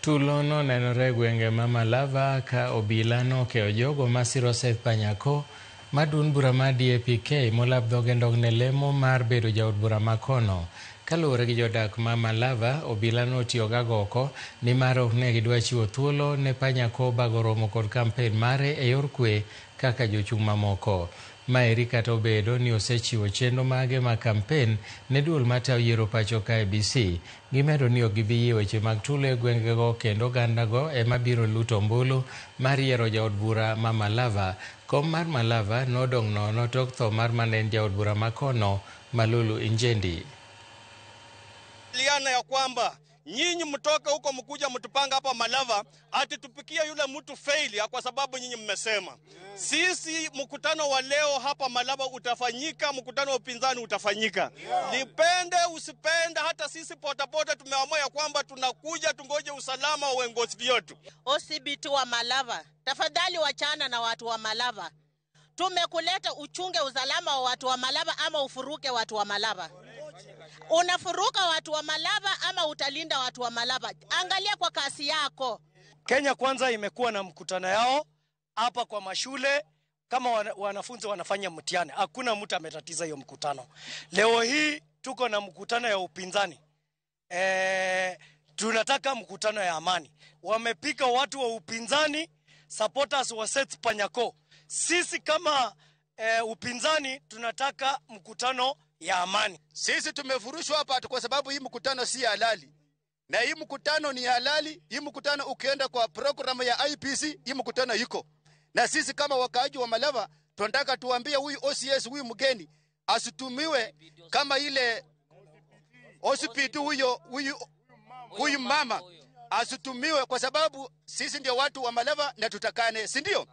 Tulono nenore gwenge ma Malava ka obila nokeo jogo masiro Seth Panyako madun bura ma DAP-K molap dhoge ndogne lemo mar bedo jaod bura makono. Kaluwore gi jodak ma Malava, obila notiyo gagoko ni mar ok ne gidwa chiwo thuolo ne Panyako bago romo kod kampen mare e yor kwe kaka jochung' mamoko. Maeri kata obedo ni osechiwo chenro mage ma kampen ne duol matayo yiero pacho ka IEBC. Gimedo ni ok gibi yie weche mag tulo e gwengego kendo ogandago ema biro luto ombulu mar yiero jaod bura ma Malava. Kom mar Malava nodong' nono tok tho mar manen jaod bura makono Malulu Injendi. Liana ya kwamba nyinyi mtoka huko mkuja mtupanga hapa Malava ati tupikia yule mtu failure kwa sababu nyinyi mmesema. Sisi mkutano wa leo hapa Malava utafanyika, mkutano wa upinzani utafanyika. Nipende usipende, hata sisi potapota tumeamua ya kwamba tunakuja tungoje usalama wa uongozi wetu. OCBT wa Malava, tafadhali wachana na watu wa Malava. Tumekuleta uchunge usalama wa watu wa Malava ama ufuruke watu wa Malava. Unafuruka watu wa Malava ama utalinda watu wa Malava? Angalia kwa kasi yako. Kenya Kwanza imekuwa na mkutano yao hapa kwa mashule kama wanafunzi wanafanya mtihani. Hakuna mtu ametatiza hiyo mkutano. Leo hii tuko na mkutano ya upinzani. Tunataka mkutano ya amani. Wamepika watu wa upinzani, supporters wa Seth Panyako. Sisi kama upinzani tunataka mkutano ya amani. Sisi tumefurushwa hapa kwa sababu hii mkutano si halali. Na hii mkutano ni halali. Hii mkutano ukienda kwa programu ya IEBC, hii mkutano iko. Na sisi kama wakaaji wa Malava tunataka tuambie huyu OCS huyu mgeni asitumiwe kama ile OCPT huyu mama asitumiwe, kwa sababu sisi ndio watu wa Malava na tutakane, si ndio?